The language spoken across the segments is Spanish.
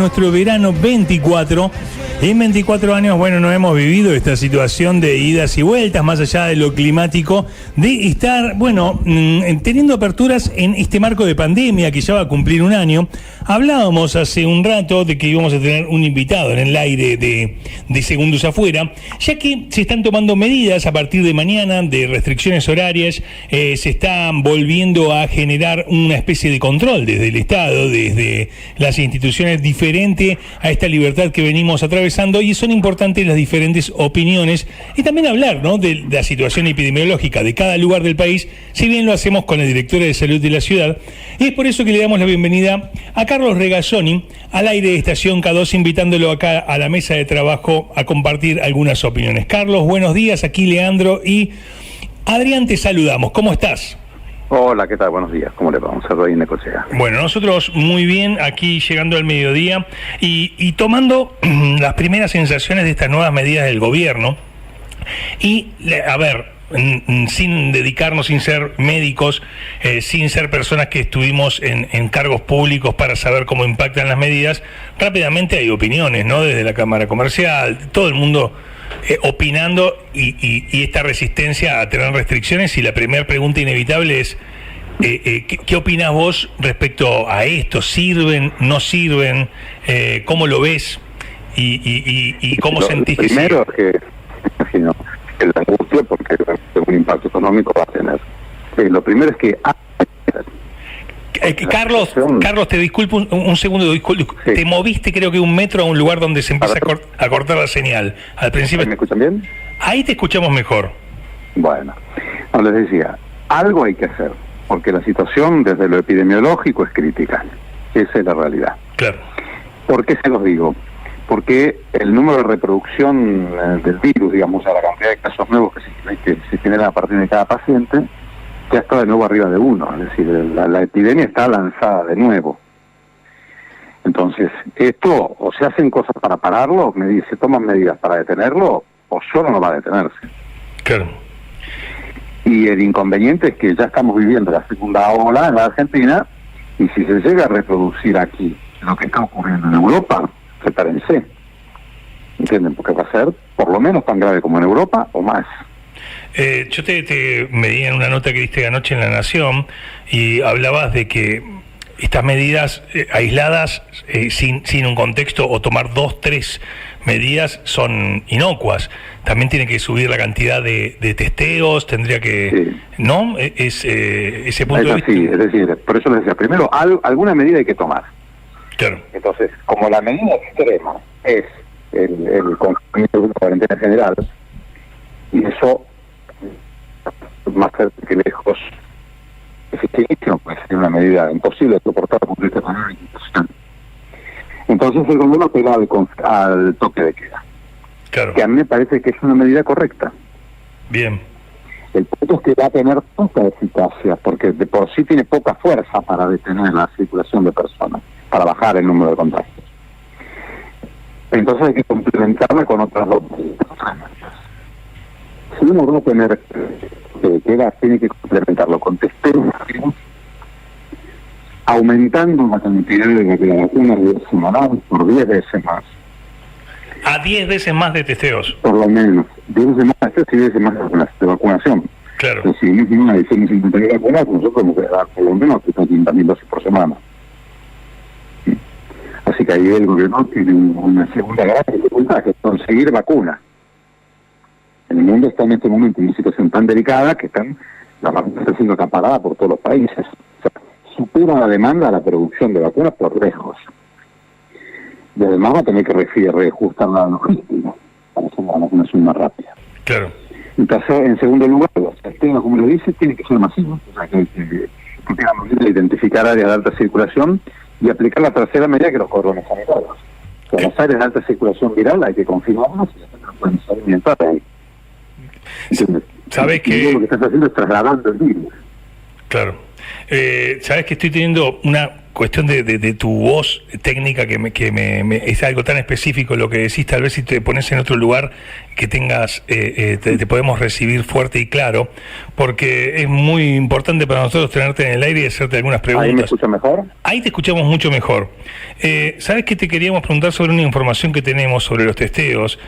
Nuestro verano 24. En 24 años, bueno, no hemos vivido esta situación de idas y vueltas, más allá de lo climático, de estar, bueno, teniendo aperturas en este marco de pandemia que ya va a cumplir un año. Hablábamos hace un rato de que íbamos a tener un invitado en el aire de Segundos Afuera, ya que se están tomando medidas a partir de mañana de restricciones horarias, se están volviendo a generar una especie de control desde el Estado, desde las instituciones diferente a esta libertad que venimos atravesando, y son importantes las diferentes opiniones y también hablar, ¿no?, de la situación epidemiológica de cada lugar del país, si bien lo hacemos con la directora de salud de la ciudad. Y es por eso que le damos la bienvenida a Carlos Regazzoni al aire de Estación K2, invitándolo acá a la mesa de trabajo a compartir algunas opiniones. Carlos, buenos días, aquí Leandro y Adrián, te saludamos. ¿Cómo estás? Hola, ¿qué tal? Buenos días. ¿Cómo le va? Un saludo ahí en Necochea. Bueno, nosotros muy bien, aquí llegando al mediodía y tomando las primeras sensaciones de estas nuevas medidas del gobierno. Y, a ver, sin dedicarnos, sin ser médicos, sin ser personas que estuvimos en cargos públicos para saber cómo impactan las medidas, rápidamente hay opiniones, ¿no? Desde la Cámara Comercial, todo el mundo opinando y esta resistencia a tener restricciones. Y la primera pregunta inevitable es ¿qué opinás vos respecto a esto? ¿Sirven? ¿No sirven? ¿Cómo lo ves? ¿Y cómo sentís que primero es que imagino que la angustia, porque un impacto económico va a tener. Lo primero es que Carlos, te disculpo un segundo, sí. Te moviste creo que 1 metro a un lugar donde se empieza a cortar la señal. Al principio. ¿Me escuchan bien? Ahí te escuchamos mejor. Bueno, no, les decía, algo hay que hacer, porque la situación desde lo epidemiológico es crítica. Esa es la realidad. Claro. ¿Por qué se los digo? Porque el número de reproducción del virus, digamos, a la cantidad de casos nuevos que se generan a partir de cada paciente, ya está de nuevo arriba de 1, es decir, la epidemia está lanzada de nuevo. Entonces, esto, o se hacen cosas para pararlo, se toman medidas para detenerlo, o solo no va a detenerse. Claro. Y el inconveniente es que ya estamos viviendo la segunda ola en la Argentina, y si se llega a reproducir aquí lo que está ocurriendo en Europa, prepárense. ¿Entienden? Porque va a ser por lo menos tan grave como en Europa o más. Yo te medí en una nota que diste anoche en La Nación y hablabas de que estas medidas aisladas, sin un contexto, o tomar 2, 3 medidas, son inocuas. También tiene que subir la cantidad de testeos, tendría que... Sí. ¿No? Ese punto de vista... Sí, es decir, por eso les decía, primero, alguna medida hay que tomar. Claro. Entonces, como la medida extrema es el confinamiento de una cuarentena general, y eso más cerca que lejos dificilísimo, puede ser una medida imposible de soportar por esta manera. Entonces el gobierno apela al toque de queda, claro, que a mí me parece que es una medida correcta. Bien. El punto es que va a tener poca eficacia, porque de por sí tiene poca fuerza para detener la circulación de personas, para bajar el número de contagios. Entonces hay que complementarla con otras dos medidas. Si uno va a tener queda, tiene que complementarlo con testeos aumentando la cantidad de vacunas semanales por 10 veces más. A 10 veces más de testeos. Por lo menos. 10 veces más de testeos y 10 veces más de vacunación. Claro. Entonces, si no hicimos 150.000 vacunas, nosotros tenemos que dar por lo menos 300.000 dosis por semana. Así que ahí el gobierno tiene una segunda gran dificultad, que es conseguir vacunas. El mundo está en este momento en una situación tan delicada que la vacuna está siendo acaparada por todos los países. O sea, supera la demanda a la producción de vacunas por lejos. Y además va a tener que reajustar la logística para hacer la vacunación más rápida. Claro. En segundo lugar, los testeos, como lo dice, tienen que ser masivos. O sea, que tengan manera de identificar áreas de alta circulación y aplicar la tercera medida, que los cordones sanitarios. O sea, las áreas de alta circulación viral hay que confirmarlas y las pueden ser alimentar ahí. ¿Sabes que lo que estás haciendo es trasladando el virus? Claro. ¿Sabes que estoy teniendo una cuestión de tu voz técnica, que es algo tan específico lo que decís. Tal vez si te pones en otro lugar que tengas, te podemos recibir fuerte y claro, porque es muy importante para nosotros tenerte en el aire y hacerte algunas preguntas. ¿Ahí me escucha mejor? Ahí te escuchamos mucho mejor. ¿Sabes qué? Te queríamos preguntar sobre una información que tenemos sobre los testeos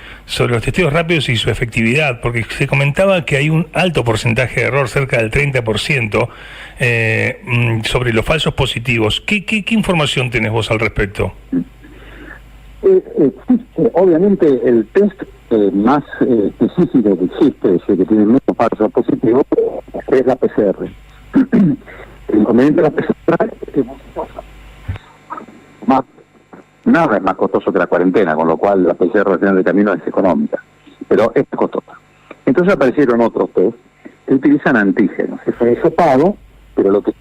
rápidos y su efectividad, porque se comentaba que hay un alto porcentaje de error, cerca del 30%, sobre los falsos positivos. ¿Qué información tenés vos al respecto? Existe, obviamente, el test más específico que existe, ese que tiene menos falsos positivos, es la PCR. El inconveniente de la PCR es que es muy costosa. Nada es más costoso que la cuarentena, con lo cual la PCR al final del camino es económica, pero es costosa. Entonces aparecieron otros test que utilizan antígenos. Eso es pago, pero lo que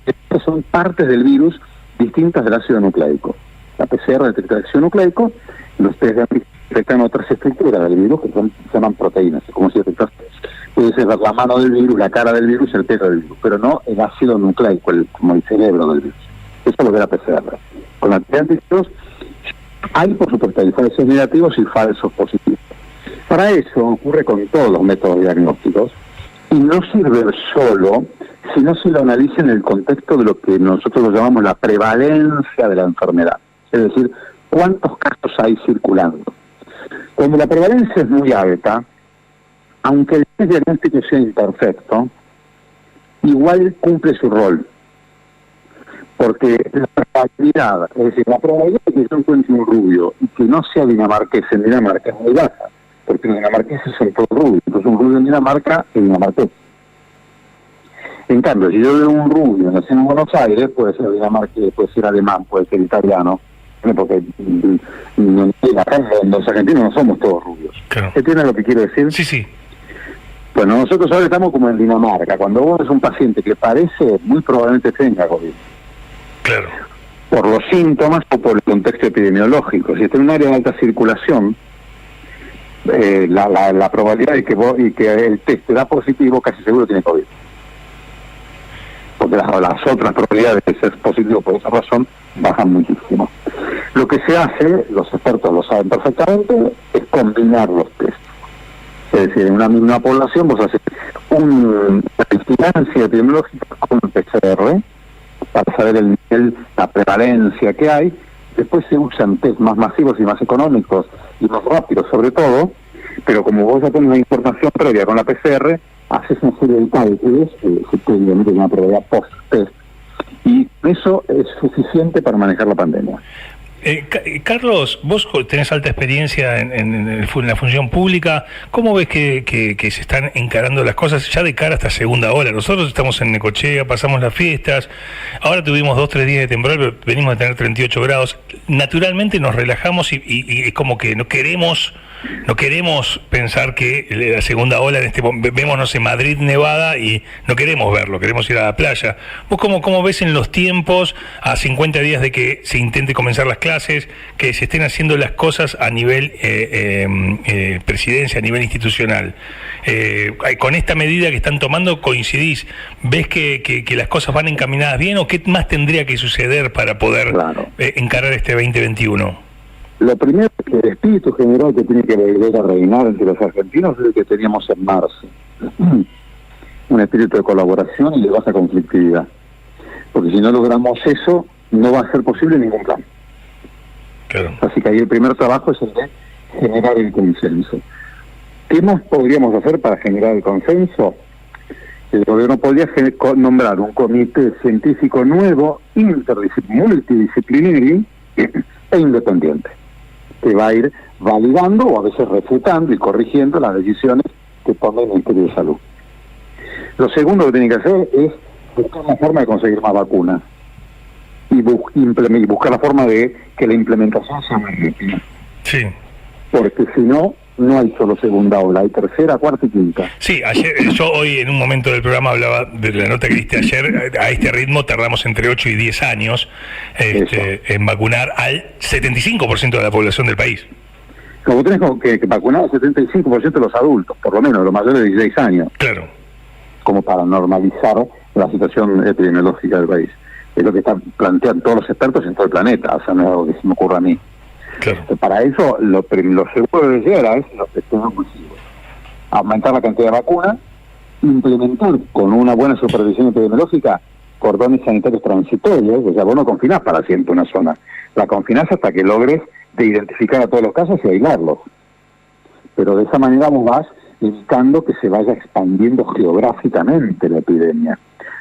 son partes del virus distintas del ácido nucleico. La PCR detecta el ácido nucleico, los test de antígenos detectan otras estructuras del virus que se llaman proteínas, como si detectas, puede ser la mano del virus, la cara del virus, el pelo del virus, pero no el ácido nucleico, como el cerebro del virus. Eso es lo que da PCR. Con la test de antígenos hay, por supuesto, hay falsos negativos y falsos positivos. Para eso ocurre con todos los métodos diagnósticos, y no sirve solo, sino si lo analiza en el contexto de lo que nosotros lo llamamos la prevalencia de la enfermedad. Es decir, cuántos casos hay circulando. Cuando la prevalencia es muy alta, aunque el test diagnóstico sea imperfecto, igual cumple su rol. Porque la probabilidad, es decir, la probabilidad de que yo encuentre un rubio y que no sea dinamarqués en Dinamarca es muy baja, porque los dinamarqueses son todos rubios, entonces un rubio en Dinamarca es dinamarqués. En cambio, si yo veo un rubio nacido en Buenos Aires, puede ser dinamarqués, puede ser alemán, puede ser italiano, porque acá los argentinos no somos todos rubios. Claro. ¿Entiendes lo que quiero decir? Sí, sí. Bueno, nosotros ahora estamos como en Dinamarca. Cuando vos ves un paciente que parece, muy probablemente tenga COVID. Claro. Por los síntomas o por el contexto epidemiológico. Si está en un área de alta circulación, la probabilidad de que el test te da positivo casi seguro tiene COVID. Porque las otras probabilidades de ser positivo por esa razón bajan muchísimo. Lo que se hace, los expertos lo saben perfectamente, es combinar los test. Es decir, en una misma población vos haces una vigilancia epidemiológica con PCR para saber el nivel, la prevalencia que hay. Después se usan test más masivos y más económicos y más rápidos sobre todo, pero como vos ya tenés la información previa con la PCR, haces una serie de cálculos, se puede meter una probabilidad post-test, y eso es suficiente para manejar la pandemia. Carlos, vos tenés alta experiencia en la función pública. ¿Cómo ves que se están encarando las cosas ya de cara a esta segunda ola? Nosotros estamos en Necochea, pasamos las fiestas, ahora tuvimos 2-3 días de temporal, pero venimos a tener 38 grados. Naturalmente nos relajamos y es como que no queremos pensar que la segunda ola vemos, no sé, Madrid nevada y no queremos verlo, queremos ir a la playa. ¿Vos cómo ves en los tiempos, a 50 días de que se intente comenzar las clases, que se estén haciendo las cosas a nivel presidencia, a nivel institucional? Con esta medida que están tomando, ¿coincidís? ¿Ves que las cosas van encaminadas bien o qué más tendría que suceder para poder encarar este 2021? Lo primero es que el espíritu general que tiene que volver a reinar entre los argentinos es el que teníamos en marzo. Un espíritu de colaboración y de baja conflictividad. Porque si no logramos eso, no va a ser posible ningún plan. Claro. Así que ahí el primer trabajo es el de generar el consenso. ¿Qué más podríamos hacer para generar el consenso? El gobierno podría nombrar un comité científico nuevo, multidisciplinario e independiente, que va a ir validando o a veces refutando y corrigiendo las decisiones que tome el Ministerio de Salud. Lo segundo que tiene que hacer es buscar una forma de conseguir más vacunas y buscar la forma de que la implementación sea más rápida. Sí. Porque si no, no hay solo segunda ola, hay tercera, cuarta y quinta. Sí, ayer, yo hoy en un momento del programa hablaba de la nota que diste ayer. A este ritmo tardamos entre 8 y 10 años en vacunar al 75% de la población del país. Como tenés que vacunar al 75% de los adultos, por lo menos, los mayores de 16 años. Claro. Como para normalizar la situación epidemiológica del país. Es lo que plantean todos los expertos en todo el planeta, o sea, no es algo que se me ocurra a mí. Claro. Para eso, lo seguro de llegar es los testeos masivos. Aumentar la cantidad de vacunas, implementar con una buena supervisión epidemiológica cordones sanitarios transitorios, o sea, vos no confinás para siempre una zona, la confinás hasta que logres de identificar a todos los casos y aislarlos. Pero de esa manera vos vas evitando que se vaya expandiendo geográficamente la epidemia,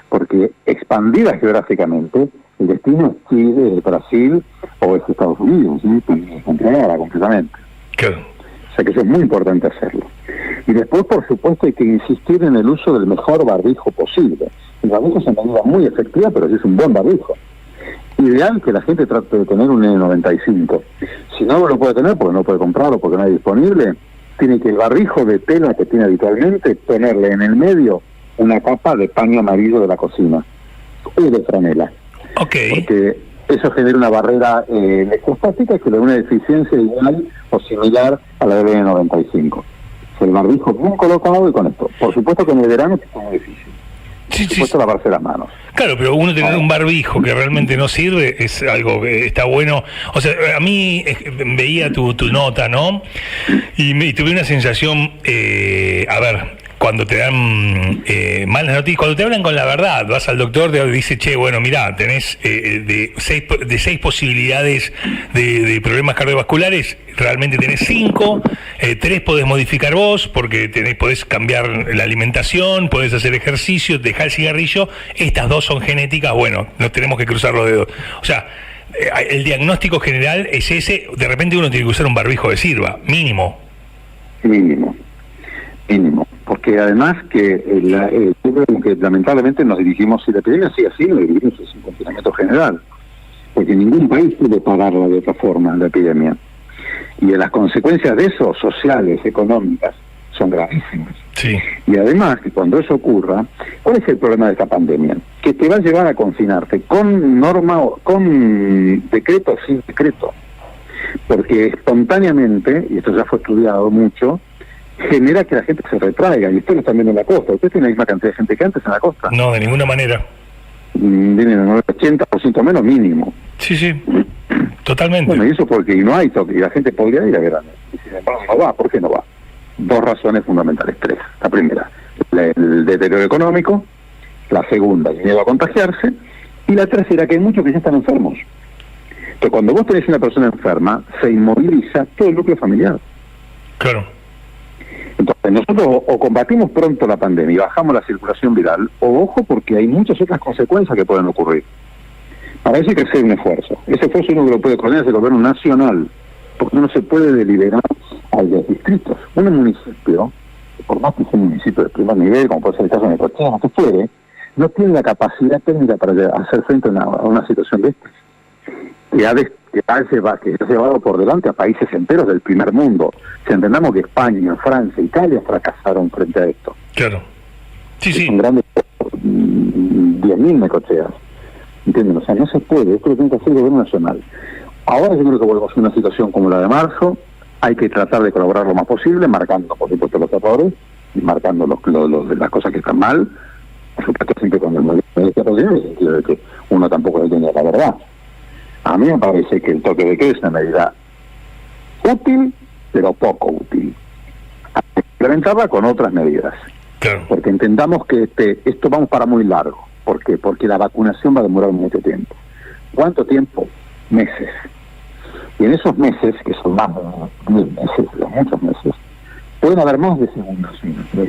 porque expandida geográficamente, el destino es Chile, es Brasil o es Estados Unidos, ¿sí? Es controlada completamente. Claro. O sea que eso es muy importante hacerlo. Y después, por supuesto, hay que insistir en el uso del mejor barbijo posible. El barbijo es una medida muy efectiva, pero sí es un buen barbijo. Ideal que la gente trate de tener un N95. Si no lo puede tener, porque no puede comprarlo, porque no hay disponible, tiene que el barbijo de tela que tiene habitualmente, ponerle en el medio una capa de paño amarillo de la cocina, o de franela. Okay. Porque eso genera una barrera electrostática que le da una eficiencia igual o similar a la del N95. El barbijo bien colocado y con esto. Por supuesto que en el verano es muy difícil. Sí, por supuesto lavarse las manos. Claro, pero uno tener un barbijo que realmente no sirve es algo que está bueno. O sea, a mí veía tu nota, ¿no? Y tuve una sensación, a ver, cuando te dan malas noticias, cuando te hablan con la verdad, vas al doctor, te dice, che, bueno, mirá, tenés de seis posibilidades de problemas cardiovasculares, realmente tenés 5, 3 podés modificar vos, porque podés cambiar la alimentación, podés hacer ejercicio, dejar el cigarrillo, estas 2 son genéticas, bueno, nos tenemos que cruzar los dedos. O sea, el diagnóstico general es ese, de repente uno tiene que usar un barbijo que sirva, mínimo. Mínimo. Porque además que lamentablemente nos dirigimos, si la epidemia sigue así, nos dirigimos a un confinamiento general, porque ningún país puede pararla de otra forma, la epidemia. Y las consecuencias de eso, sociales, económicas, son gravísimas. Sí. Y además que cuando eso ocurra, ¿cuál es el problema de esta pandemia? Que te va a llevar a confinarte con norma, con decreto o sin decreto. Porque espontáneamente, y esto ya fue estudiado mucho, genera que la gente se retraiga, y ustedes lo están viendo en la costa. ¿Ustedes tienen la misma cantidad de gente que antes en la costa? No, de ninguna manera. Tienen un 80% menos mínimo. Sí, totalmente. Bueno, y eso porque no hay toque, y la gente podría ir a verano. Y sin embargo no va. ¿Por qué no va? 2 razones fundamentales, 3. La primera, el deterioro económico. La segunda, el miedo a contagiarse. Y la tercera, que hay muchos que ya están enfermos. Entonces, cuando vos tenés una persona enferma, se inmoviliza todo el núcleo familiar. Claro. Entonces, nosotros o combatimos pronto la pandemia y bajamos la circulación viral, o ojo, porque hay muchas otras consecuencias que pueden ocurrir. Para eso hay que hacer un esfuerzo. Ese esfuerzo uno que lo puede coordinar es el gobierno nacional, porque no se puede deliberar a los distritos. Un municipio, por más que sea un municipio de primer nivel, como puede ser el caso de Necochea, que fuere, no tiene la capacidad técnica para hacer frente a una situación de estas. Que ha llevado por delante a países enteros del primer mundo. Si entendamos que España, Francia, Italia fracasaron frente a esto. Claro. Sí. Son grandes 10.000 Necocheas. ¿Entienden? O sea, no se puede. Esto lo tiene que hacer el gobierno nacional. Ahora yo creo que volvemos a una situación como la de marzo. Hay que tratar de colaborar lo más posible, marcando, por supuesto, los errores y marcando las cosas que están mal. Por supuesto, siempre con el movimiento de en el sentido de que uno tampoco tiene la verdad. A mí me parece que el toque de queda es una medida útil, pero poco útil. Hay que implementarla con otras medidas. Claro. Porque entendamos que esto vamos para muy largo. ¿Por qué? Porque la vacunación va a demorar mucho tiempo. ¿Cuánto tiempo? Meses. Y en esos meses, que son más de 10 meses, muchos meses, pueden haber más de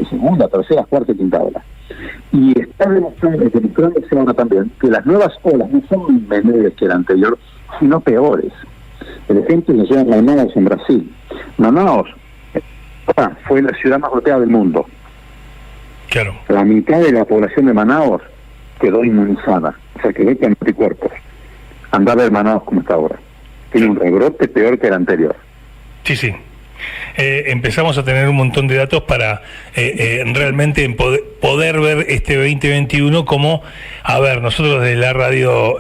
segunda, tercera, cuarta y quinta ola. Y está demostrándose ahora también que las nuevas olas no son menores que la anterior, sino peores. El ejemplo se llama Manaus en Brasil. Manaus fue la ciudad más golpeada del mundo. Claro. La mitad de la población de Manaus quedó inmunizada, o sea, quedó con anticuerpos. Andá a ver Manaus como está ahora. Tiene un rebrote peor que el anterior. Sí. empezamos a tener un montón de datos para realmente poder ver este 2021 como, a ver, nosotros desde la radio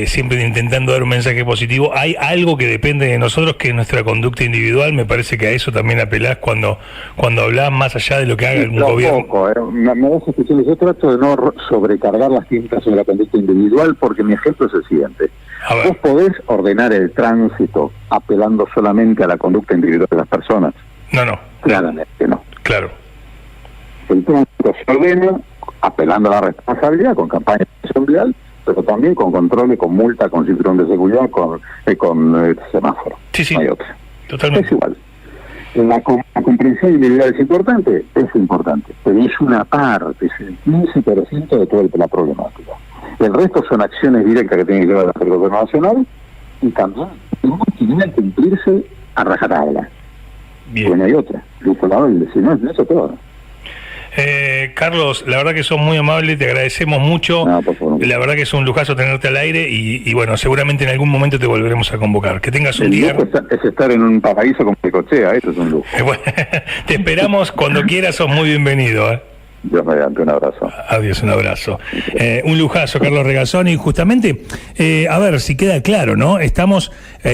siempre intentando dar un mensaje positivo, hay algo que depende de nosotros, que es nuestra conducta individual. Me parece que a eso también apelás cuando hablás, más allá de lo que haga algún gobierno. Me das expresiones. Yo trato de no sobrecargar las tintas sobre la conducta individual, porque mi ejemplo es el siguiente. Vos podés ordenar el tránsito apelando solamente a la conducta individual de las personas. No. Claramente no. Claro. El tránsito se ordena apelando a la responsabilidad, con campaña de seguridad, pero también con control, con multa, con cinturón de seguridad, con semáforo. Sí. No hay otra. Totalmente. Es igual. La comprensión individual es importante, pero es una parte, es el 15% de toda la problemática. El resto son acciones directas que tienen que ver con el gobierno nacional, y también tienen que cumplirse a rajatabla. Bien. Pues no hay otra. Eso todo. Carlos, la verdad que sos muy amable, te agradecemos mucho. No, por favor. La verdad que es un lujazo tenerte al aire y bueno, seguramente en algún momento te volveremos a convocar. Que tengas un día. El lujo es estar en un paraíso como Necochea, eso es un lujo. Bueno, te esperamos cuando quieras, sos muy bienvenido. Dios mediante, un abrazo. Adiós, un abrazo. Un lujazo, Carlos Regazzoni. Justamente, a ver si queda claro, ¿no?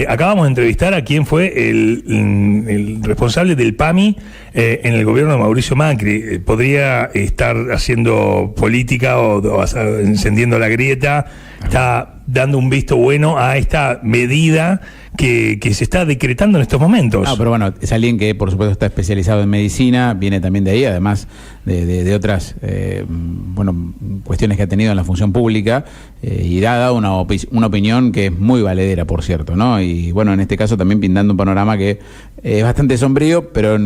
Acabamos de entrevistar a quien fue el responsable del PAMI en el gobierno de Mauricio Macri. Podría estar haciendo política o encendiendo la grieta. Está dando un visto bueno a esta medida que se está decretando en estos momentos. Pero bueno, es alguien que por supuesto está especializado en medicina, viene también de ahí, además de otras cuestiones que ha tenido en la función pública, y ha dado una opinión que es muy valedera, por cierto, ¿no? Y bueno, en este caso también pintando un panorama que es bastante sombrío, pero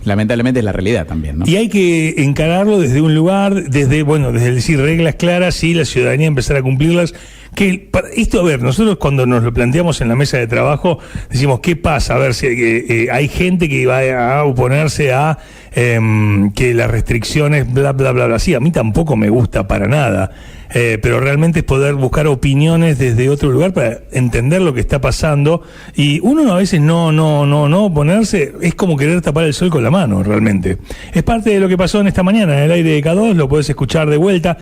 lamentablemente es la realidad también, ¿no? Y hay que encararlo desde un lugar, desde decir reglas claras y la ciudadanía empezar a cumplirlas. Que esto, a ver, nosotros cuando nos lo planteamos en la mesa de trabajo, decimos, ¿qué pasa? A ver, si hay gente que va a oponerse a que las restricciones, bla, bla, bla, bla. Sí, a mí tampoco me gusta para nada, pero realmente es poder buscar opiniones desde otro lugar para entender lo que está pasando. Y uno a veces no oponerse es como querer tapar el sol con la mano, realmente. Es parte de lo que pasó en esta mañana en el aire de K2, lo podés escuchar de vuelta.